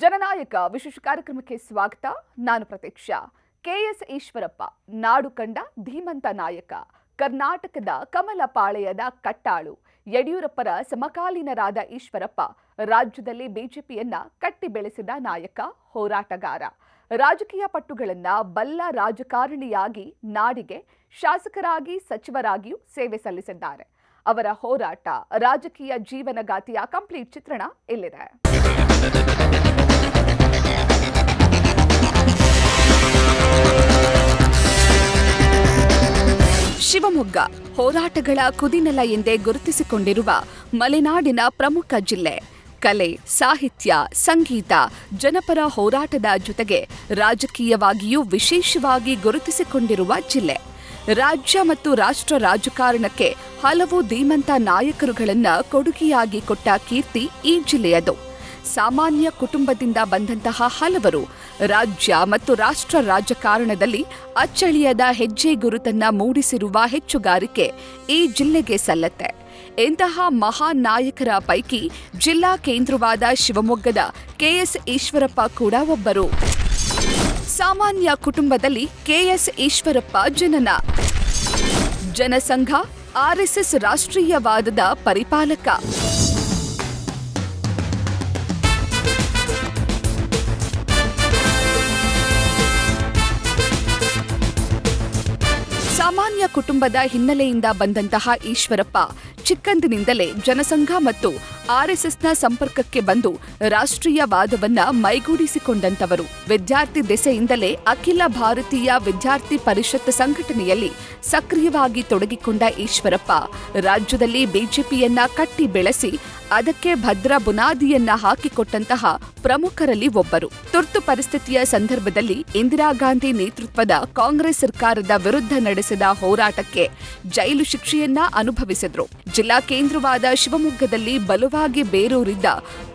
ಜನನಾಯಕ ವಿಶೇಷ ಕಾರ್ಯಕ್ರಮಕ್ಕೆ ಸ್ವಾಗತ. ನಾನು ಪ್ರತೀಕ್ಷಾ. ಕೆಎಸ್ ಈಶ್ವರಪ್ಪ ನಾಡು ಕಂಡ ಧೀಮಂತ ನಾಯಕ, ಕರ್ನಾಟಕದ ಕಮಲಪಾಳೆಯದ ಕಟ್ಟಾಳು. ಯಡಿಯೂರಪ್ಪರ ಸಮಕಾಲೀನರಾದ ಈಶ್ವರಪ್ಪ ರಾಜ್ಯದಲ್ಲಿ ಬಿಜೆಪಿಯನ್ನ ಕಟ್ಟಿ ಬೆಳೆಸಿದ ನಾಯಕ, ಹೋರಾಟಗಾರ. ರಾಜಕೀಯ ಪಟ್ಟುಗಳನ್ನ ಬಲ್ಲ ರಾಜಕಾರಣಿಯಾಗಿ ನಾಡಿಗೆ ಶಾಸಕರಾಗಿ, ಸಚಿವರಾಗಿಯೂ ಸೇವೆ ಸಲ್ಲಿಸಿದ್ದಾರೆ. ಅವರ ಹೋರಾಟ, ರಾಜಕೀಯ ಜೀವನಗಾಥೆಯ ಕಂಪ್ಲೀಟ್ ಚಿತ್ರಣ ಇಲ್ಲಿದೆ. ಶಿವಮೊಗ್ಗ ಹೋರಾಟಗಳ ಕುದಿನೆಲ ಎಂದೇ ಗುರುತಿಸಿಕೊಂಡಿರುವ ಮಲೆನಾಡಿನ ಪ್ರಮುಖ ಜಿಲ್ಲೆ. ಕಲೆ, ಸಾಹಿತ್ಯ, ಸಂಗೀತ, ಜನಪರ ಹೋರಾಟದ ಜೊತೆಗೆ ರಾಜಕೀಯವಾಗಿಯೂ ವಿಶೇಷವಾಗಿ ಗುರುತಿಸಿಕೊಂಡಿರುವ ಜಿಲ್ಲೆ. ರಾಜ್ಯ ಮತ್ತು ರಾಷ್ಟ್ರ ರಾಜಕಾರಣಕ್ಕೆ ಹಲವು ಧೀಮಂತ ನಾಯಕರುಗಳನ್ನು ಕೊಡುಗೆಯಾಗಿ ಕೊಟ್ಟ ಕೀರ್ತಿ ಈ ಜಿಲ್ಲೆಯದು. ಸಾಮಾನ್ಯ ಕುಟುಂಬದಿಂದ ಬಂದಂತಹ ಹಲವರು ರಾಜ್ಯ ಮತ್ತು ರಾಷ್ಟ್ರ ರಾಜಕಾರಣದಲ್ಲಿ ಅಚ್ಚಳಿಯದ ಹೆಜ್ಜೆ ಗುರುತನ್ನ ಮೂಡಿಸಿರುವ ಹೆಚ್ಚುಗಾರಿಕೆ ಈ ಜಿಲ್ಲೆಗೆ ಸಲ್ಲತ್ತೆ. ಇಂತಹ ಮಹಾನ್ ನಾಯಕರ ಪೈಕಿ ಜಿಲ್ಲಾ ಕೇಂದ್ರವಾದ ಶಿವಮೊಗ್ಗದ ಕೆಎಸ್ ಈಶ್ವರಪ್ಪ ಕೂಡ ಒಬ್ಬರು. ಸಾಮಾನ್ಯ ಕುಟುಂಬದಲ್ಲಿ ಕೆಎಸ್ ಈಶ್ವರಪ್ಪ ಜನನ. ಜನಸಂಘ, ಆರ್ಎಸ್ಎಸ್ ರಾಷ್ಟ್ರೀಯವಾದದ ಪರಿಪಾಲಕ. ಸಾಮಾನ್ಯ ಕುಟುಂಬದ ಹಿನ್ನೆಲೆಯಿಂದ ಬಂದಂತಹ ಈಶ್ವರಪ್ಪ ಚಿಕ್ಕಂದಿನಿಂದಲೇ ಜನಸಂಘ ಮತ್ತು ಆರ್ಎಸ್ಎಸ್ನ ಸಂಪರ್ಕಕ್ಕೆ ಬಂದು ರಾಷ್ಟ್ರೀಯವಾದವನ್ನ ಮೈಗೂಡಿಸಿಕೊಂಡಂತವರು. ವಿದ್ಯಾರ್ಥಿ ದೆಸೆಯಿಂದಲೇ ಅಖಿಲ ಭಾರತೀಯ ವಿದ್ಯಾರ್ಥಿ ಪರಿಷತ್ ಸಂಘಟನೆಯಲ್ಲಿ ಸಕ್ರಿಯವಾಗಿ ತೊಡಗಿಕೊಂಡ ಈಶ್ವರಪ್ಪ ರಾಜ್ಯದಲ್ಲಿ ಬಿಜೆಪಿಯನ್ನ ಕಟ್ಟಿ ಬೆಳೆಸಿ ಅದಕ್ಕೆ ಭದ್ರ ಬುನಾದಿಯನ್ನ ಹಾಕಿಕೊಟ್ಟಂತಹ ಪ್ರಮುಖರಲ್ಲಿ ಒಬ್ಬರು. ತುರ್ತು ಪರಿಸ್ಥಿತಿಯ ಸಂದರ್ಭದಲ್ಲಿ ಇಂದಿರಾ ಗಾಂಧಿ ನೇತೃತ್ವದ ಕಾಂಗ್ರೆಸ್ ಸರ್ಕಾರದ ವಿರುದ್ಧ ನಡೆಸಿದ ಹೋರಾಟಕ್ಕೆ ಜೈಲು ಶಿಕ್ಷೆಯನ್ನ ಅನುಭವಿಸಿದ್ರು. ಜಿಲ್ಲಾ ಕೇಂದ್ರವಾದ ಶಿವಮೊಗ್ಗದಲ್ಲಿ ಬಲವಾಗಿ ಬೇರೂರಿದ್ದ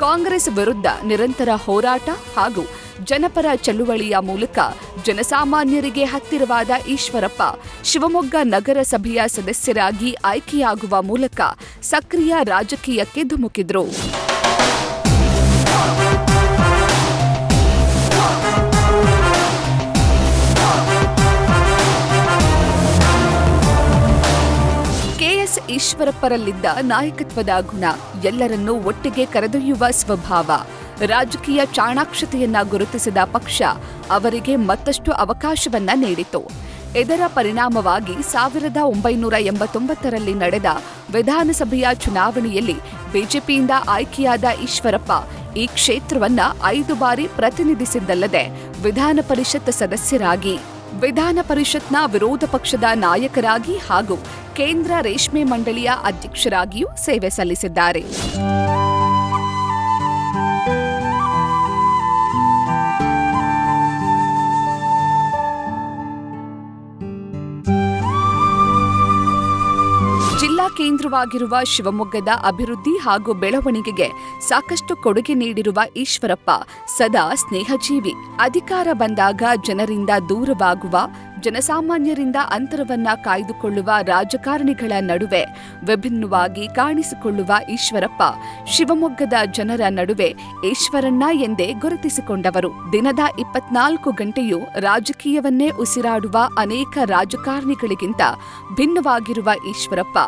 ಕಾಂಗ್ರೆಸ್ ವಿರುದ್ಧ ನಿರಂತರ ಹೋರಾಟ ಹಾಗೂ ಜನಪರ ಚಳುವಳಿಯ ಮೂಲಕ ಜನಸಾಮಾನ್ಯರಿಗೆ ಹತ್ತಿರವಾದ ಈಶ್ವರಪ್ಪ ಶಿವಮೊಗ್ಗ ನಗರಸಭೆಯ ಸದಸ್ಯರಾಗಿ ಆಯ್ಕೆಯಾಗುವ ಮೂಲಕ ಸಕ್ರಿಯ ರಾಜಕೀಯಕ್ಕೆ ಧುಮುಕಿದ್ರು. ಕೆಎಸ್ ಈಶ್ವರಪ್ಪರಲ್ಲಿದ್ದ ನಾಯಕತ್ವದ ಗುಣ, ಎಲ್ಲರನ್ನೂ ಒಟ್ಟಿಗೆ ಕರೆದೊಯ್ಯುವ ಸ್ವಭಾವ, ರಾಜಕೀಯ ಚಾಣಾಕ್ಷತೆಯನ್ನ ಗುರುತಿಸಿದ ಪಕ್ಷ ಅವರಿಗೆ ಮತ್ತಷ್ಟು ಅವಕಾಶವನ್ನ ನೀಡಿತು. ಇದರ ಪರಿಣಾಮವಾಗಿ 1989ರಲ್ಲಿ ನಡೆದ ವಿಧಾನಸಭೆಯ ಚುನಾವಣೆಯಲ್ಲಿ ಬಿಜೆಪಿಯಿಂದ ಆಯ್ಕೆಯಾದ ಈಶ್ವರಪ್ಪ ಈ ಕ್ಷೇತ್ರವನ್ನ 5 ಬಾರಿ ಪ್ರತಿನಿಧಿಸಿದ್ದಲ್ಲದೆ ವಿಧಾನ ಪರಿಷತ್ ಸದಸ್ಯರಾಗಿ, ವಿಧಾನ ಪರಿಷತ್ನ ವಿರೋಧ ಪಕ್ಷದ ನಾಯಕರಾಗಿ ಹಾಗೂ ಕೇಂದ್ರ ರೇಷ್ಮೆ ಮಂಡಳಿಯ ಅಧ್ಯಕ್ಷರಾಗಿಯೂ ಸೇವೆ ಸಲ್ಲಿಸಿದ್ದಾರೆ. ಜಿಲ್ಲಾ ಕೇಂದ್ರವಾಗಿರುವ ಶಿವಮೊಗ್ಗದ ಅಭಿವೃದ್ಧಿ ಹಾಗೂ ಬೆಳವಣಿಗೆಗೆ ಸಾಕಷ್ಟು ಕೊಡುಗೆ ನೀಡಿರುವ ಈಶ್ವರಪ್ಪ ಸದಾ ಸ್ನೇಹಜೀವಿ. ಅಧಿಕಾರ ಬಂದಾಗ ಜನರಿಂದ ದೂರವಾಗುವ, ಜನಸಾಮಾನ್ಯರಿಂದ ಅಂತರವನ್ನ ಕಾಯ್ದುಕೊಳ್ಳುವ ರಾಜಕಾರಣಿಗಳ ನಡುವೆ ವಿಭಿನ್ನವಾಗಿ ಕಾಣಿಸಿಕೊಳ್ಳುವ ಈಶ್ವರಪ್ಪ ಶಿವಮೊಗ್ಗದ ಜನರ ನಡುವೆ ಈಶ್ವರಣ್ಣ ಎಂದೇ ಗುರುತಿಸಿಕೊಂಡವರು. ದಿನದ 24 ಗಂಟೆಯೂ ರಾಜಕೀಯವನ್ನೇ ಉಸಿರಾಡುವ ಅನೇಕ ರಾಜಕಾರಣಿಗಳಿಗಿಂತ ಭಿನ್ನವಾಗಿರುವ ಈಶ್ವರಪ್ಪ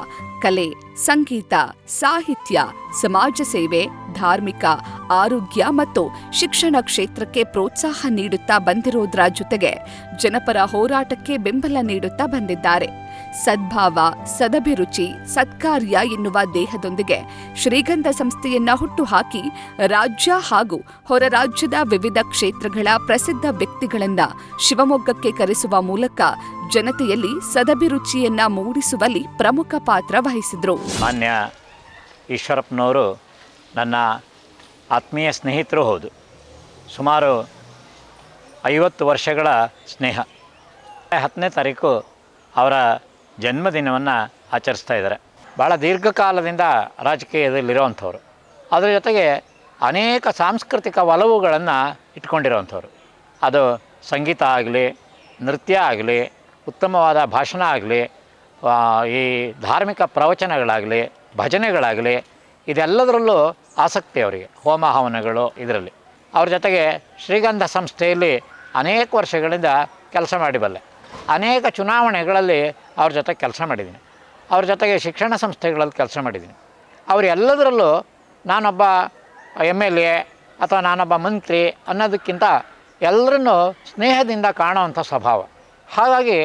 ಕಲೆ, ಸಂಗೀತ, ಸಾಹಿತ್ಯ, ಸಮಾಜ ಸೇವೆ, ಧಾರ್ಮಿಕ, ಆರೋಗ್ಯ ಮತ್ತು ಶಿಕ್ಷಣ ಕ್ಷೇತ್ರಕ್ಕೆ ಪ್ರೋತ್ಸಾಹ ನೀಡುತ್ತಾ ಬಂದಿರೋದ್ರ ಜೊತೆಗೆ ಜನಪರ ಹೋರಾಟಕ್ಕೆ ಬೆಂಬಲ ನೀಡುತ್ತಾ ಬಂದಿದ್ದಾರೆ. ಸದ್ಭಾವ, ಸದಭಿರುಚಿ, ಸತ್ಕಾರ್ಯ ಎನ್ನುವ ದೇಹದೊಂದಿಗೆ ಶ್ರೀಗಂಧ ಸಂಸ್ಥೆಯನ್ನ ಹುಟ್ಟುಹಾಕಿ ರಾಜ್ಯ ಹಾಗೂ ಹೊರ ರಾಜ್ಯದ ವಿವಿಧ ಕ್ಷೇತ್ರಗಳ ಪ್ರಸಿದ್ಧ ವ್ಯಕ್ತಿಗಳನ್ನ ಶಿವಮೊಗ್ಗಕ್ಕೆ ಕರೆಸುವ ಮೂಲಕ ಜನತೆಯಲ್ಲಿ ಸದಭಿರುಚಿಯನ್ನ ಮೂಡಿಸುವಲ್ಲಿ ಪ್ರಮುಖ ಪಾತ್ರ ವಹಿಸಿದ್ರು. ಮಾನ್ಯ ಈಶ್ವರಪ್ಪನವರು ನನ್ನ ಆತ್ಮೀಯ ಸ್ನೇಹಿತರು ಹೌದು. ಸುಮಾರು 50 ವರ್ಷಗಳ ಸ್ನೇಹ. 10ನೇ ತಾರೀಕು ಅವರ ಜನ್ಮದಿನವನ್ನು ಆಚರಿಸ್ತಾ ಇದ್ದಾರೆ. ಭಾಳ ದೀರ್ಘಕಾಲದಿಂದ ರಾಜಕೀಯದಲ್ಲಿರೋವಂಥವ್ರು. ಅದರ ಜೊತೆಗೆ ಅನೇಕ ಸಾಂಸ್ಕೃತಿಕ ಒಲವುಗಳನ್ನು ಇಟ್ಕೊಂಡಿರೋವಂಥವ್ರು. ಅದು ಸಂಗೀತ ಆಗಲಿ, ನೃತ್ಯ ಆಗಲಿ, ಉತ್ತಮವಾದ ಭಾಷಣ ಆಗಲಿ, ಈ ಧಾರ್ಮಿಕ ಪ್ರವಚನಗಳಾಗಲಿ, ಭಜನೆಗಳಾಗಲಿ, ಇದೆಲ್ಲದರಲ್ಲೂ ಆಸಕ್ತಿ ಅವರಿಗೆ. ಹೋಮ ಹವನಗಳು ಇದರಲ್ಲಿ ಅವ್ರ ಜೊತೆಗೆ ಶ್ರೀಗಂಧ ಸಂಸ್ಥೆಯಲ್ಲಿ ಅನೇಕ ವರ್ಷಗಳಿಂದ ಕೆಲಸ ಮಾಡಿಬಲ್ಲೆ. ಅನೇಕ ಚುನಾವಣೆಗಳಲ್ಲಿ ಅವ್ರ ಜೊತೆ ಕೆಲಸ ಮಾಡಿದ್ದೀನಿ. ಅವ್ರ ಜೊತೆಗೆ ಶಿಕ್ಷಣ ಸಂಸ್ಥೆಗಳಲ್ಲಿ ಕೆಲಸ ಮಾಡಿದ್ದೀನಿ. ಅವರೆಲ್ಲದರಲ್ಲೂ ನಾನೊಬ್ಬ MLA ಅಥವಾ ನಾನೊಬ್ಬ ಮಂತ್ರಿ ಅನ್ನೋದಕ್ಕಿಂತ ಎಲ್ಲರನ್ನೂ ಸ್ನೇಹದಿಂದ ಕಾಣುವಂಥ ಸ್ವಭಾವ. ಹಾಗಾಗಿ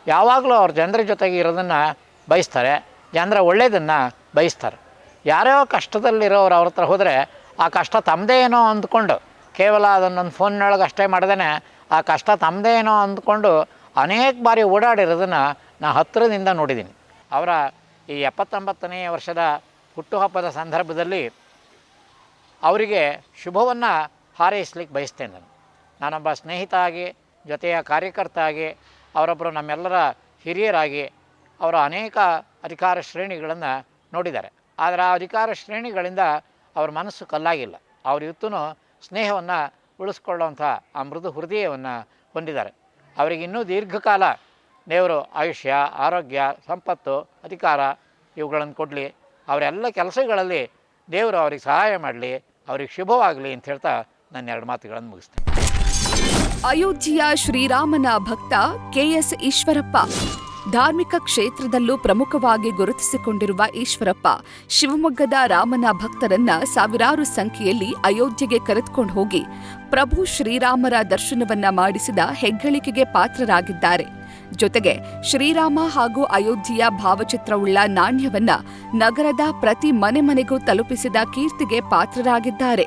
ಯಾವಾಗಲೂ ಅವ್ರ ಜನರ ಜೊತೆಗೆ ಇರೋದನ್ನು ಬಯಸ್ತಾರೆ, ಜನರ ಒಳ್ಳೆಯದನ್ನು ಬಯಸ್ತಾರೆ. ಯಾರ್ಯಾವ ಕಷ್ಟದಲ್ಲಿರೋರು ಅವ್ರ ಹತ್ರ ಹೋದರೆ ಆ ಕಷ್ಟ ತಮ್ಮದೇ ಏನೋ ಅಂದ್ಕೊಂಡು, ಕೇವಲ ಅದನ್ನೊಂದು ಫೋನ್ನೊಳಗೆ ಅಷ್ಟೇ ಮಾಡ್ದೇ ಆ ಕಷ್ಟ ತಮ್ಮದೇ ಏನೋ ಅಂದ್ಕೊಂಡು ಅನೇಕ ಬಾರಿ ಓಡಾಡಿರೋದನ್ನು ನಾನು ಹತ್ತಿರದಿಂದ ನೋಡಿದ್ದೀನಿ. ಅವರ ಈ 79ನೇ ವರ್ಷದ ಹುಟ್ಟುಹಬ್ಬದ ಸಂದರ್ಭದಲ್ಲಿ ಅವರಿಗೆ ಶುಭವನ್ನು ಹಾರೈಸಲಿಕ್ಕೆ ಬಯಸ್ತೇನೆ. ನಾನೊಬ್ಬ ಸ್ನೇಹಿತ ಆಗಿ, ಜೊತೆಯ ಕಾರ್ಯಕರ್ತ ಆಗಿ, ಅವರೊಬ್ಬರು ನಮ್ಮೆಲ್ಲರ ಹಿರಿಯರಾಗಿ ಅವರು ಅನೇಕ ಅಧಿಕಾರ ಶ್ರೇಣಿಗಳನ್ನು ನೋಡಿದ್ದಾರೆ. ಆದರೆ ಆ ಅಧಿಕಾರ ಶ್ರೇಣಿಗಳಿಂದ ಅವ್ರ ಮನಸ್ಸು ಕಲ್ಲಾಗಿಲ್ಲ. ಅವ್ರು ಇವತ್ತೂ ಸ್ನೇಹವನ್ನು ಉಳಿಸ್ಕೊಳ್ಳುವಂಥ ಆ ಮೃದು ಹೃದಯವನ್ನು ಹೊಂದಿದ್ದಾರೆ. ಅವರಿಗೆ ಇನ್ನೂ ದೀರ್ಘಕಾಲ ದೇವರು ಆಯುಷ್ಯ, ಆರೋಗ್ಯ, ಸಂಪತ್ತು, ಅಧಿಕಾರ ಇವುಗಳನ್ನು ಕೊಡಲಿ. ಅವರೆಲ್ಲ ಕೆಲಸಗಳಲ್ಲಿ ದೇವರು ಅವ್ರಿಗೆ ಸಹಾಯ ಮಾಡಲಿ, ಅವ್ರಿಗೆ ಶುಭವಾಗಲಿ ಅಂತ ಹೇಳ್ತಾ ನಾನು 2 ಮಾತುಗಳನ್ನು ಮುಗಿಸ್ತೇನೆ. ಅಯೋಧ್ಯೆಯ ಶ್ರೀರಾಮನ ಭಕ್ತ KS ಈಶ್ವರಪ್ಪ. ಧಾರ್ಮಿಕ ಕ್ಷೇತ್ರದಲ್ಲೂ ಪ್ರಮುಖವಾಗಿ ಗುರುತಿಸಿಕೊಂಡಿರುವ ಈಶ್ವರಪ್ಪ ಶಿವಮೊಗ್ಗದ ರಾಮನ ಭಕ್ತರನ್ನ ಸಾವಿರಾರು ಸಂಖ್ಯೆಯಲ್ಲಿ ಅಯೋಧ್ಯೆಗೆ ಕರೆದುಕೊಂಡು ಹೋಗಿ ಪ್ರಭು ಶ್ರೀರಾಮರ ದರ್ಶನವನ್ನ ಮಾಡಿಸಿದ ಹೆಗ್ಗಳಿಕೆಗೆ ಪಾತ್ರರಾಗಿದ್ದಾರೆ. ಜೊತೆಗೆ ಶ್ರೀರಾಮ ಹಾಗೂ ಅಯೋಧ್ಯೆಯ ಭಾವಚಿತ್ರವುಳ್ಳ ನಾಣ್ಯವನ್ನ ನಗರದ ಪ್ರತಿ ಮನೆಗೂ ತಲುಪಿಸಿದ ಕೀರ್ತಿಗೆ ಪಾತ್ರರಾಗಿದ್ದಾರೆ.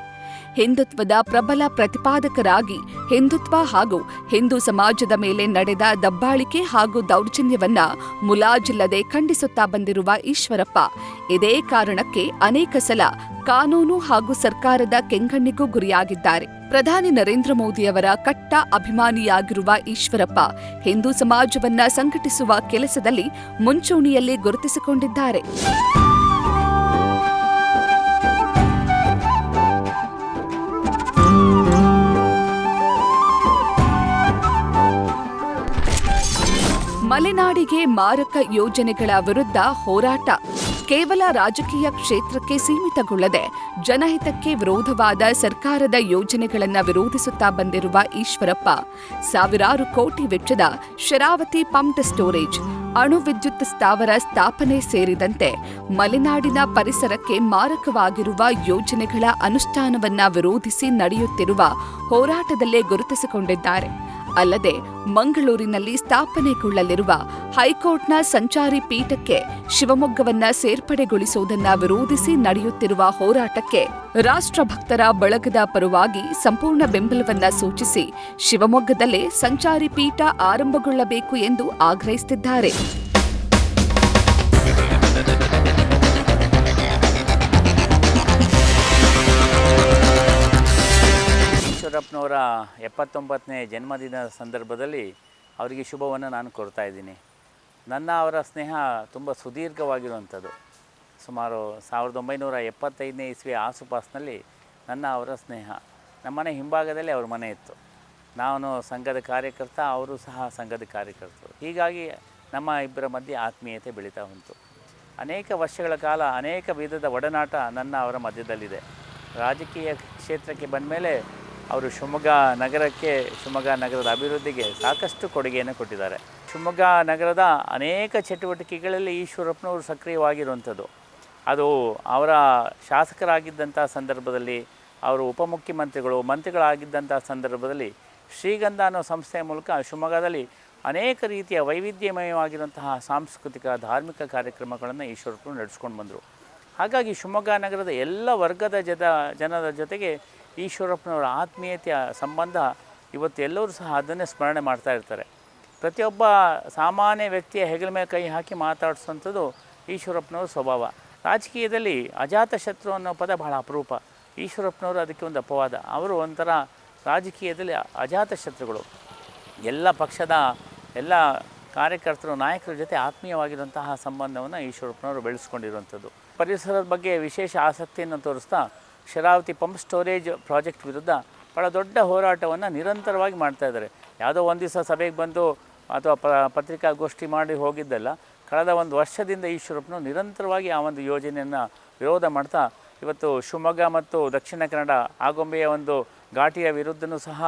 ಹಿಂದುತ್ವದ ಪ್ರಬಲ ಪ್ರತಿಪಾದಕರಾಗಿ ಹಿಂದುತ್ವ ಹಾಗೂ ಹಿಂದೂ ಸಮಾಜದ ಮೇಲೆ ನಡೆದ ದಬ್ಬಾಳಿಕೆ ಹಾಗೂ ದೌರ್ಜನ್ಯವನ್ನ ಮುಲಾಜಿಲ್ಲದೆ ಖಂಡಿಸುತ್ತಾ ಬಂದಿರುವ ಈಶ್ವರಪ್ಪ ಇದೇ ಕಾರಣಕ್ಕೆ ಅನೇಕ ಸಲ ಕಾನೂನು ಹಾಗೂ ಸರ್ಕಾರದ ಕೆಂಗಣ್ಣಿಗೂ ಗುರಿಯಾಗಿದ್ದಾರೆ. ಪ್ರಧಾನಿ ನರೇಂದ್ರ ಮೋದಿಯವರ ಕಟ್ಟ ಅಭಿಮಾನಿಯಾಗಿರುವ ಈಶ್ವರಪ್ಪ ಹಿಂದೂ ಸಮಾಜವನ್ನ ಸಂಘಟಿಸುವ ಕೆಲಸದಲ್ಲಿ ಮುಂಚೂಣಿಯಲ್ಲಿ ಗುರುತಿಸಿಕೊಂಡಿದ್ದಾರೆ. ಮಲೆನಾಡಿಗೆ ಮಾರಕ ಯೋಜನೆಗಳ ವಿರುದ್ಧ ಹೋರಾಟ. ಕೇವಲ ರಾಜಕೀಯ ಕ್ಷೇತ್ರಕ್ಕೆ ಸೀಮಿತಗೊಳ್ಳದೆ ಜನಹಿತಕ್ಕೆ ವಿರೋಧವಾದ ಸರ್ಕಾರದ ಯೋಜನೆಗಳನ್ನು ವಿರೋಧಿಸುತ್ತಾ ಬಂದಿರುವ ಈಶ್ವರಪ್ಪ ಸಾವಿರಾರು ಕೋಟಿ ವೆಚ್ಚದ ಶರಾವತಿ ಪಂಪ್ಡ್ ಸ್ಟೋರೇಜ್, ಅಣು ವಿದ್ಯುತ್ ಸ್ಥಾವರ ಸ್ಥಾಪನೆ ಸೇರಿದಂತೆ ಮಲೆನಾಡಿನ ಪರಿಸರಕ್ಕೆ ಮಾರಕವಾಗಿರುವ ಯೋಜನೆಗಳ ಅನುಷ್ಠಾನವನ್ನ ವಿರೋಧಿಸಿ ನಡೆಯುತ್ತಿರುವ ಹೋರಾಟದಲ್ಲೇ ಗುರುತಿಸಿಕೊಂಡಿದ್ದಾರೆ. ಅಲ್ಲದೆ ಮಂಗಳೂರಿನಲ್ಲಿ ಸ್ಥಾಪನೆಗೊಳ್ಳಲಿರುವ ಹೈಕೋರ್ಟ್ನ ಸಂಚಾರಿ ಪೀಠಕ್ಕೆ ಶಿವಮೊಗ್ಗವನ್ನ ಸೇರ್ಪಡೆಗೊಳಿಸುವುದನ್ನ ವಿರೋಧಿಸಿ ನಡೆಯುತ್ತಿರುವ ಹೋರಾಟಕ್ಕೆ ರಾಷ್ಟ್ರಭಕ್ತರ ಬಳಗದ ಪರವಾಗಿ ಸಂಪೂರ್ಣ ಬೆಂಬಲವನ್ನ ಸೂಚಿಸಿ ಶಿವಮೊಗ್ಗದಲ್ಲೇ ಸಂಚಾರಿ ಪೀಠ ಆರಂಭಗೊಳ್ಳಬೇಕು ಎಂದು ಆಗ್ರಹಿಸುತ್ತಿದ್ದಾರೆ. ಈಶ್ವರಪ್ಪನವರ 79ನೇ ಜನ್ಮದಿನದ ಸಂದರ್ಭದಲ್ಲಿ ಅವರಿಗೆ ಶುಭವನ್ನು ನಾನು ಕೋರ್ತಾ ಇದ್ದೀನಿ. ಅವರ ಸ್ನೇಹ ತುಂಬ ಸುದೀರ್ಘವಾಗಿರುವಂಥದ್ದು. ಸುಮಾರು 1975ನೇ ಇಸ್ವಿ ಆಸುಪಾಸಿನಲ್ಲಿ ಅವರ ಸ್ನೇಹ. ನಮ್ಮನೆ ಹಿಂಭಾಗದಲ್ಲಿ ಅವ್ರ ಮನೆ ಇತ್ತು. ನಾನು ಸಂಘದ ಕಾರ್ಯಕರ್ತ, ಅವರು ಸಹ ಸಂಘದ ಕಾರ್ಯಕರ್ತರು. ಹೀಗಾಗಿ ನಮ್ಮ ಇಬ್ಬರ ಮಧ್ಯೆ ಆತ್ಮೀಯತೆ ಬೆಳೀತಾ ಉಂಟು. ಅನೇಕ ವರ್ಷಗಳ ಕಾಲ ಅನೇಕ ವಿಧದ ಒಡನಾಟ ಅವರ ಮಧ್ಯದಲ್ಲಿದೆ. ರಾಜಕೀಯ ಕ್ಷೇತ್ರಕ್ಕೆ ಬಂದ ಮೇಲೆ ಅವರು ಶಿವಮೊಗ್ಗ ನಗರದ ಅಭಿವೃದ್ಧಿಗೆ ಸಾಕಷ್ಟು ಕೊಡುಗೆಯನ್ನು ಕೊಟ್ಟಿದ್ದಾರೆ. ಶಿವಮೊಗ್ಗ ನಗರದ ಅನೇಕ ಚಟುವಟಿಕೆಗಳಲ್ಲಿ ಈಶ್ವರಪ್ಪನವರು ಸಕ್ರಿಯವಾಗಿರುವಂಥದ್ದು. ಅದು ಅವರ ಶಾಸಕರಾಗಿದ್ದಂಥ ಸಂದರ್ಭದಲ್ಲಿ, ಅವರು ಮಂತ್ರಿಗಳಾಗಿದ್ದಂಥ ಸಂದರ್ಭದಲ್ಲಿ ಶ್ರೀಗಂಧ ಅನ್ನೋ ಸಂಸ್ಥೆಯ ಮೂಲಕ ಶಿವಮೊಗ್ಗದಲ್ಲಿ ಅನೇಕ ರೀತಿಯ ವೈವಿಧ್ಯಮಯವಾಗಿರುವಂತಹ ಸಾಂಸ್ಕೃತಿಕ ಧಾರ್ಮಿಕ ಕಾರ್ಯಕ್ರಮಗಳನ್ನು ಈಶ್ವರಪ್ಪನವರು ನಡೆಸ್ಕೊಂಡು ಬಂದರು. ಹಾಗಾಗಿ ಶಿವಮೊಗ್ಗ ನಗರದ ಎಲ್ಲ ವರ್ಗದ ಜನರ ಜೊತೆಗೆ ಈಶ್ವರಪ್ಪನವರ ಆತ್ಮೀಯತೆಯ ಸಂಬಂಧ ಇವತ್ತು ಎಲ್ಲರೂ ಸಹ ಅದನ್ನೇ ಸ್ಮರಣೆ ಮಾಡ್ತಾ ಇರ್ತಾರೆ. ಪ್ರತಿಯೊಬ್ಬ ಸಾಮಾನ್ಯ ವ್ಯಕ್ತಿಯ ಹೆಗಲ ಮೇಲೆ ಕೈ ಹಾಕಿ ಮಾತಾಡಿಸುವಂಥದ್ದು ಈಶ್ವರಪ್ಪನವ್ರ ಸ್ವಭಾವ. ರಾಜಕೀಯದಲ್ಲಿ ಅಜಾತಶತ್ರು ಅನ್ನೋ ಪದ ಬಹಳ ಅಪರೂಪ. ಈಶ್ವರಪ್ಪನವರು ಅದಕ್ಕೆ ಒಂದು ಅಪವಾದ. ಅವರು ಒಂಥರ ರಾಜಕೀಯದಲ್ಲಿ ಅಜಾತಶತ್ರುಗಳು. ಎಲ್ಲ ಪಕ್ಷದ ಎಲ್ಲ ಕಾರ್ಯಕರ್ತರು, ನಾಯಕರ ಜೊತೆ ಆತ್ಮೀಯವಾಗಿರುವಂತಹ ಸಂಬಂಧವನ್ನು ಈಶ್ವರಪ್ಪನವರು ಬೆಳೆಸ್ಕೊಂಡಿರುವಂಥದ್ದು. ಪರಿಸರದ ಬಗ್ಗೆ ವಿಶೇಷ ಆಸಕ್ತಿಯನ್ನು ತೋರಿಸ್ತಾ ಶರಾವತಿ ಪಂಪ್ ಸ್ಟೋರೇಜ್ ಪ್ರಾಜೆಕ್ಟ್ ವಿರುದ್ಧ ಭಾಳ ದೊಡ್ಡ ಹೋರಾಟವನ್ನು ನಿರಂತರವಾಗಿ ಮಾಡ್ತಾಯಿದ್ದಾರೆ. ಯಾವುದೋ ಒಂದು ದಿವಸ ಸಭೆಗೆ ಬಂದು ಅಥವಾ ಪತ್ರಿಕಾಗೋಷ್ಠಿ ಮಾಡಿ ಹೋಗಿದ್ದಲ್ಲ. ಕಳೆದ ಒಂದು ವರ್ಷದಿಂದ ಈಶ್ವರಪ್ಪನವರು ನಿರಂತರವಾಗಿ ಆ ಒಂದು ಯೋಜನೆಯನ್ನು ವಿರೋಧ ಮಾಡ್ತಾ ಇವತ್ತು ಶಿವಮೊಗ್ಗ ಮತ್ತು ದಕ್ಷಿಣ ಕನ್ನಡ ಆಗುಂಬೆಯ ಒಂದು ಘಾಟಿಯ ವಿರುದ್ಧನೂ ಸಹ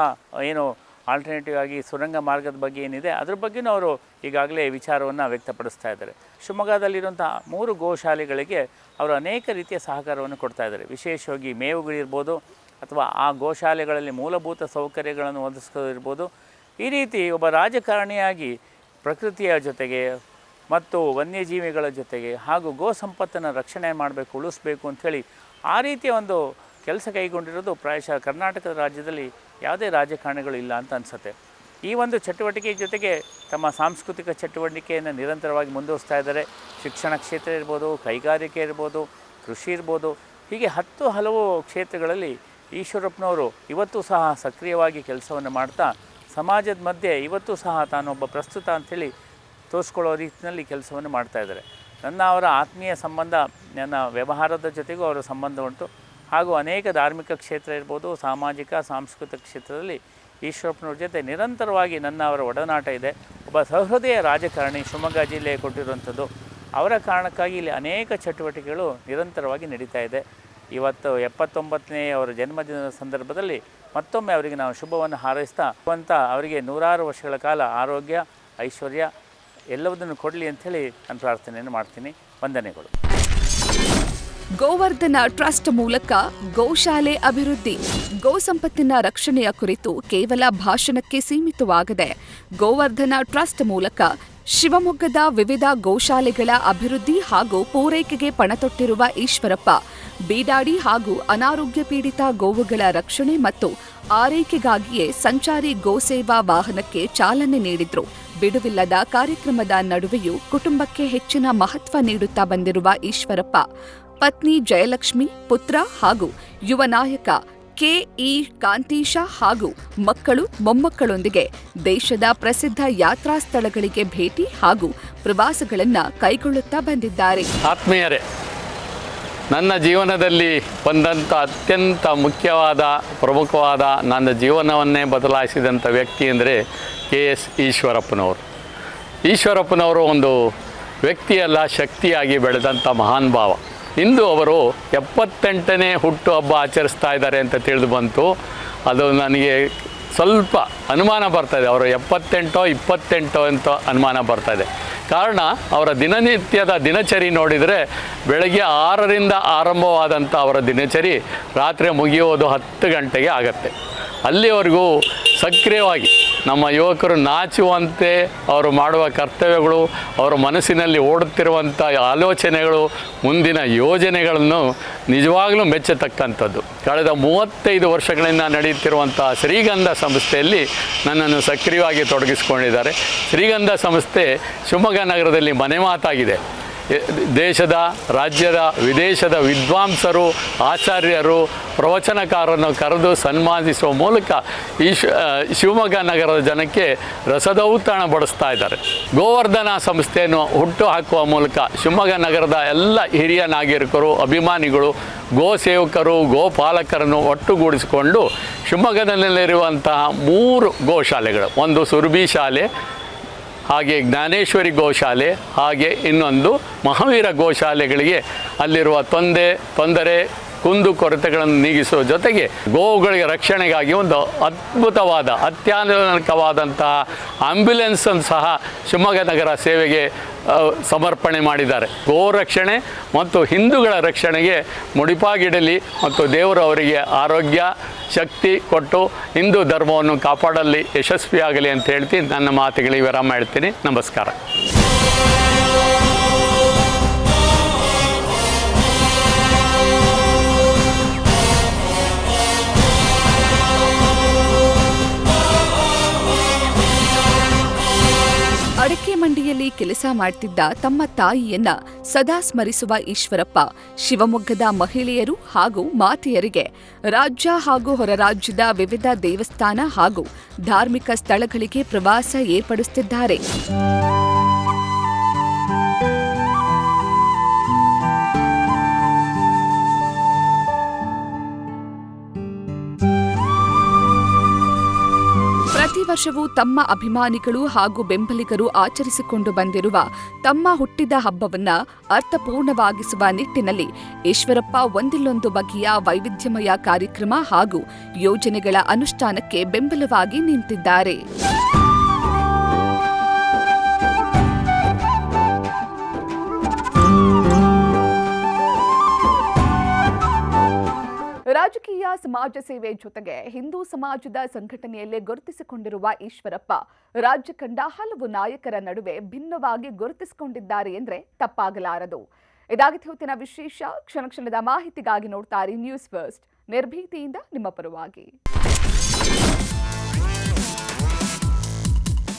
ಏನು ಆಲ್ಟರ್ನೇಟಿವ್ ಆಗಿ ಸುರಂಗ ಮಾರ್ಗದ ಬಗ್ಗೆ ಏನಿದೆ ಅದ್ರ ಬಗ್ಗೆಯೂ ಅವರು ಈಗಾಗಲೇ ವಿಚಾರವನ್ನು ವ್ಯಕ್ತಪಡಿಸ್ತಾ ಇದ್ದಾರೆ. ಶಿವಮೊಗ್ಗದಲ್ಲಿರುವಂಥ 3 ಗೋಶಾಲೆಗಳಿಗೆ ಅವರು ಅನೇಕ ರೀತಿಯ ಸಹಕಾರವನ್ನು ಕೊಡ್ತಾ ಇದ್ದಾರೆ. ವಿಶೇಷವಾಗಿ ಮೇವುಗಳಿರ್ಬೋದು ಅಥವಾ ಆ ಗೋಶಾಲೆಗಳಲ್ಲಿ ಮೂಲಭೂತ ಸೌಕರ್ಯಗಳನ್ನು ಒದಗಿಸೋದಿರ್ಬೋದು. ಈ ರೀತಿ ಒಬ್ಬ ರಾಜಕಾರಣಿಯಾಗಿ ಪ್ರಕೃತಿಯ ಜೊತೆಗೆ ಮತ್ತು ವನ್ಯಜೀವಿಗಳ ಜೊತೆಗೆ ಹಾಗೂ ಗೋ ಸಂಪತ್ತನ್ನು ರಕ್ಷಣೆ ಮಾಡಬೇಕು, ಉಳಿಸ್ಬೇಕು ಅಂಥೇಳಿ ಆ ರೀತಿಯ ಒಂದು ಕೆಲಸ ಕೈಗೊಂಡಿರೋದು ಪ್ರಾಯಶಃ ಕರ್ನಾಟಕದ ರಾಜ್ಯದಲ್ಲಿ ಯಾವುದೇ ರಾಜಕಾರಣಿಗಳು ಇಲ್ಲ ಅಂತ ಅನಿಸುತ್ತೆ. ಈ ಒಂದು ಚಟುವಟಿಕೆ ಜೊತೆಗೆ ತಮ್ಮ ಸಾಂಸ್ಕೃತಿಕ ಚಟುವಟಿಕೆಯನ್ನು ನಿರಂತರವಾಗಿ ಮುಂದುವರಿಸ್ತಾ ಇದ್ದಾರೆ. ಶಿಕ್ಷಣ ಕ್ಷೇತ್ರ ಇರ್ಬೋದು, ಕೈಗಾರಿಕೆ ಇರ್ಬೋದು, ಕೃಷಿ ಇರ್ಬೋದು, ಹೀಗೆ ಹಲವು ಕ್ಷೇತ್ರಗಳಲ್ಲಿ ಈಶ್ವರಪ್ಪನವರು ಇವತ್ತು ಸಹ ಸಕ್ರಿಯವಾಗಿ ಕೆಲಸವನ್ನು ಮಾಡ್ತಾ ಸಮಾಜದ ಮಧ್ಯೆ ಇವತ್ತು ಸಹ ತಾನೊಬ್ಬ ಪ್ರಸ್ತುತ ಅಂಥೇಳಿ ತೋರಿಸ್ಕೊಳ್ಳೋ ರೀತಿಯಲ್ಲಿ ಕೆಲಸವನ್ನು ಮಾಡ್ತಾಯಿದ್ದಾರೆ. ಅವರ ಆತ್ಮೀಯ ಸಂಬಂಧ, ನನ್ನ ವ್ಯವಹಾರದ ಜೊತೆಗೂ ಅವರ ಸಂಬಂಧ ಉಂಟು. ಹಾಗೂ ಅನೇಕ ಧಾರ್ಮಿಕ ಕ್ಷೇತ್ರ ಇರ್ಬೋದು, ಸಾಮಾಜಿಕ ಸಾಂಸ್ಕೃತಿಕ ಕ್ಷೇತ್ರದಲ್ಲಿ ಈಶ್ವರಪ್ಪನವ್ರ ಜೊತೆ ನಿರಂತರವಾಗಿ ಅವರ ಒಡನಾಟ ಇದೆ. ಒಬ್ಬ ಸಹೃದಯ ರಾಜಕಾರಣಿ ಶಿವಮೊಗ್ಗ ಜಿಲ್ಲೆ ಕೊಟ್ಟಿರುವಂಥದ್ದು. ಅವರ ಕಾರಣಕ್ಕಾಗಿ ಇಲ್ಲಿ ಅನೇಕ ಚಟುವಟಿಕೆಗಳು ನಿರಂತರವಾಗಿ ನಡೀತಾ ಇದೆ. ಇವತ್ತು 79ನೇ ಅವರ ಜನ್ಮದಿನದ ಸಂದರ್ಭದಲ್ಲಿ ಮತ್ತೊಮ್ಮೆ ಅವರಿಗೆ ನಾವು ಶುಭವನ್ನು ಹಾರೈಸ್ತಾ ಅವರಿಗೆ 100 ವರ್ಷಗಳ ಕಾಲ ಆರೋಗ್ಯ, ಐಶ್ವರ್ಯ ಎಲ್ಲವುದನ್ನು ಕೊಡಲಿ ಅಂಥೇಳಿ ನಾನು ಪ್ರಾರ್ಥನೆಯನ್ನು ಮಾಡ್ತೀನಿ. ವಂದನೆಗಳು. ಗೋವರ್ಧನ ಟ್ರಸ್ಟ್ ಮೂಲಕ ಗೋಶಾಲೆ ಅಭಿವೃದ್ಧಿ. ಗೋ ಸಂಪತ್ತಿನ ರಕ್ಷಣೆಯ ಕುರಿತು ಕೇವಲ ಭಾಷಣಕ್ಕೆ ಸೀಮಿತವಾಗದೆ ಗೋವರ್ಧನ ಟ್ರಸ್ಟ್ ಮೂಲಕ ಶಿವಮೊಗ್ಗದ ವಿವಿಧ ಗೋಶಾಲೆಗಳ ಅಭಿವೃದ್ಧಿ ಹಾಗೂ ಪೂರೈಕೆಗೆ ಪಣತೊಟ್ಟಿರುವ ಈಶ್ವರಪ್ಪ ಬೀಡಾಡಿ ಹಾಗೂ ಅನಾರೋಗ್ಯ ಪೀಡಿತ ಗೋವುಗಳ ರಕ್ಷಣೆ ಮತ್ತು ಆರೈಕೆಗಾಗಿಯೇ ಸಂಚಾರಿ ಗೋಸೇವಾ ವಾಹನಕ್ಕೆ ಚಾಲನೆ ನೀಡಿದ್ರು. ಬಿಡುವಿಲ್ಲದ ಕಾರ್ಯಕ್ರಮದ ನಡುವೆಯೂ ಕುಟುಂಬಕ್ಕೆ ಹೆಚ್ಚಿನ ಮಹತ್ವ ನೀಡುತ್ತಾ ಬಂದಿರುವ ಈಶ್ವರಪ್ಪ ಪತ್ನಿ ಜಯಲಕ್ಷ್ಮಿ, ಪುತ್ರ ಹಾಗೂ ಯುವ ನಾಯಕ ಕೆ.ಇ. ಕಾಂತೀಶ ಹಾಗೂ ಮಕ್ಕಳು ಮೊಮ್ಮಕ್ಕಳೊಂದಿಗೆ ದೇಶದ ಪ್ರಸಿದ್ಧ ಯಾತ್ರಾ ಸ್ಥಳಗಳಿಗೆ ಭೇಟಿ ಹಾಗೂ ಪ್ರವಾಸಗಳನ್ನು ಕೈಗೊಳ್ಳುತ್ತಾ ಬಂದಿದ್ದಾರೆ. ಆತ್ಮೀಯರೇ, ನನ್ನ ಜೀವನದಲ್ಲಿ ಬಂದಂಥ ಅತ್ಯಂತ ಮುಖ್ಯವಾದ ಪ್ರಮುಖವಾದ ನನ್ನ ಜೀವನವನ್ನೇ ಬದಲಾಯಿಸಿದಂಥ ವ್ಯಕ್ತಿ ಅಂದರೆ ಕೆ.ಎಸ್. ಈಶ್ವರಪ್ಪನವರು. ಈಶ್ವರಪ್ಪನವರು ಒಂದು ವ್ಯಕ್ತಿಯಲ್ಲ, ಶಕ್ತಿಯಾಗಿ ಬೆಳೆದಂಥ ಮಹಾನ್ ಭಾವ. ಇಂದು ಅವರು 78ನೇ ಹುಟ್ಟುಹಬ್ಬ ಆಚರಿಸ್ತಾ ಇದ್ದಾರೆ ಅಂತ ತಿಳಿದು ಬಂತು. ಅದು ನನಗೆ ಸ್ವಲ್ಪ ಅನುಮಾನ ಬರ್ತಾಯಿದೆ, ಅವರು 78 28 ಅಂತ ಅನುಮಾನ ಬರ್ತಾಯಿದೆ. ಕಾರಣ ಅವರ ದಿನನಿತ್ಯದ ದಿನಚರಿ ನೋಡಿದರೆ ಬೆಳಗ್ಗೆ 6ರಿಂದ ಆರಂಭವಾದಂಥ ಅವರ ದಿನಚರಿ ರಾತ್ರಿ ಮುಗಿಯೋದು 10 ಗಂಟೆಗೆ ಆಗತ್ತೆ. ಅಲ್ಲಿವರೆಗೂ ಸಕ್ರಿಯವಾಗಿ ನಮ್ಮ ಯುವಕರು ನಾಚುವಂತೆ ಅವರು ಮಾಡುವ ಕರ್ತವ್ಯಗಳು, ಅವರ ಮನಸ್ಸಿನಲ್ಲಿ ಓಡುತ್ತಿರುವಂಥ ಆಲೋಚನೆಗಳು, ಮುಂದಿನ ಯೋಜನೆಗಳನ್ನು ನಿಜವಾಗಲೂ ಮೆಚ್ಚತಕ್ಕಂಥದ್ದು. ಕಳೆದ 35 ವರ್ಷಗಳಿಂದ ನಡೆಯುತ್ತಿರುವಂಥ ಶ್ರೀಗಂಧ ಸಂಸ್ಥೆಯಲ್ಲಿ ನನ್ನನ್ನು ಸಕ್ರಿಯವಾಗಿ ತೊಡಗಿಸಿಕೊಂಡಿದ್ದಾರೆ. ಶ್ರೀಗಂಧ ಸಂಸ್ಥೆ ಶಿವಮೊಗ್ಗ ನಗರದಲ್ಲಿ ಮನೆ ಮಾತಾಗಿದೆ. ದೇಶದ, ರಾಜ್ಯದ, ವಿದೇಶದ ವಿದ್ವಾಂಸರು, ಆಚಾರ್ಯರು, ಪ್ರವಚನಕಾರರನ್ನು ಕರೆದು ಸನ್ಮಾನಿಸುವ ಮೂಲಕ ಈ ಶಿವಮೊಗ್ಗ ನಗರದ ಜನಕ್ಕೆ ರಸದೌತಣ ಬಡಿಸ್ತಾ ಇದ್ದಾರೆ. ಗೋವರ್ಧನ ಸಂಸ್ಥೆಯನ್ನು ಹುಟ್ಟು ಹಾಕುವ ಮೂಲಕ ಶಿವಮೊಗ್ಗ ನಗರದ ಎಲ್ಲ ಹಿರಿಯ ನಾಗರಿಕರು, ಅಭಿಮಾನಿಗಳು, ಗೋ ಸೇವಕರು, ಗೋಪಾಲಕರನ್ನು ಒಟ್ಟುಗೂಡಿಸಿಕೊಂಡು ಶಿವಮೊಗ್ಗದಲ್ಲಿರುವಂತಹ 3 ಗೋಶಾಲೆಗಳು, ಒಂದು ಸುರಭಿ ಶಾಲೆ, ಹಾಗೆ ಜ್ಞಾನೇಶ್ವರಿ ಗೋಶಾಲೆ, ಹಾಗೆ ಇನ್ನೊಂದು ಮಹಾವೀರ ಗೋಶಾಲೆಗಳಿಗೆ ಅಲ್ಲಿರುವ ತೊಂದರೆ ಕುಂದುಕೊರತೆಗಳನ್ನು ನೀಗಿಸುವ ಜೊತೆಗೆ ಗೋವುಗಳಿಗೆ ರಕ್ಷಣೆಗಾಗಿ ಒಂದು ಅದ್ಭುತವಾದ ಅತ್ಯಾಧುನಿಕವಾದಂತಹ ಆಂಬ್ಯುಲೆನ್ಸನ್ನು ಸಹ ಶಿವಮೊಗ್ಗ ನಗರ ಸೇವೆಗೆ ಸಮರ್ಪಣೆ ಮಾಡಿದ್ದಾರೆ. ಗೋ ರಕ್ಷಣೆ ಮತ್ತು ಹಿಂದೂಗಳ ರಕ್ಷಣೆಗೆ ಮುಡಿಪಾಗಿಡಲಿ ಮತ್ತು ದೇವರು ಅವರಿಗೆ ಆರೋಗ್ಯ ಶಕ್ತಿ ಕೊಟ್ಟು ಹಿಂದೂ ಧರ್ಮವನ್ನು ಕಾಪಾಡಲಿ ಯಶಸ್ವಿಯಾಗಲಿ ಅಂತ ಹೇಳ್ತೀನಿ. ನನ್ನ ಮಾತುಗಳಿಗೆ ವಿರಾಮ ಹೇಳ್ತೀನಿ. ನಮಸ್ಕಾರ. ಅಡಕೆ ಮಂಡಿಯಲ್ಲಿ ಕೆಲಸ ಮಾಡ್ತಿದ್ದ ತಮ್ಮ ತಾಯಿಯನ್ನ ಸದಾ ಸ್ಮರಿಸುವ ಈಶ್ವರಪ್ಪ ಶಿವಮೊಗ್ಗದ ಮಹಿಳೆಯರು ಹಾಗೂ ಮಾತೆಯರಿಗೆ ರಾಜ್ಯ ಹಾಗೂ ಹೊರ ರಾಜ್ಯದ ವಿವಿಧ ದೇವಸ್ಥಾನ ಹಾಗೂ ಧಾರ್ಮಿಕ ಸ್ಥಳಗಳಿಗೆ ಪ್ರವಾಸ ಏರ್ಪಡಿಸುತ್ತಿದ್ದಾರೆ. ಪ್ರತಿ ಪ್ರತಿ ವರ್ಷವೂ ತಮ್ಮ ಅಭಿಮಾನಿಗಳು ಹಾಗೂ ಬೆಂಬಲಿಗರು ಆಚರಿಸಿಕೊಂಡು ಬಂದಿರುವ ತಮ್ಮ ಹುಟ್ಟಿದ ಹಬ್ಬವನ್ನ ಅರ್ಥಪೂರ್ಣವಾಗಿಸುವ ನಿಟ್ಟಿನಲ್ಲಿ ಈಶ್ವರಪ್ಪ ಒಂದಿಲ್ಲೊಂದು ಬಗೆಯ ವೈವಿಧ್ಯಮಯ ಕಾರ್ಯಕ್ರಮ ಹಾಗೂ ಯೋಜನೆಗಳ ಅನುಷ್ಠಾನಕ್ಕೆ ಬೆಂಬಲವಾಗಿ ನಿಂತಿದ್ದಾರೆ. ರಾಜಕೀಯ ಸಮಾಜ ಸೇವೆ ಜೊತೆಗೆ ಹಿಂದೂ ಸಮಾಜದ ಸಂಘಟನೆಯಲ್ಲೇ ಗುರುತಿಸಿಕೊಂಡಿರುವ ಈಶ್ವರಪ್ಪ ರಾಜ್ಯ ಕಂಡ ಹಲವು ನಾಯಕರ ನಡುವೆ ಭಿನ್ನವಾಗಿ ಗುರುತಿಸಿಕೊಂಡಿದ್ದಾರೆ ಎಂದರೆ ತಪ್ಪಾಗಲಾರದು. ಇದಾಗಿತ್ತು ಇವತ್ತಿನ ವಿಶೇಷ. ಕ್ಷಣ ಕ್ಷಣದ ಮಾಹಿತಿಗಾಗಿ ನೋಡ್ತಾರೆ ನ್ಯೂಸ್ ಫಸ್ಟ್, ನಿರ್ಭೀತಿಯಿಂದ ನಿಮ್ಮ ಪರವಾಗಿ.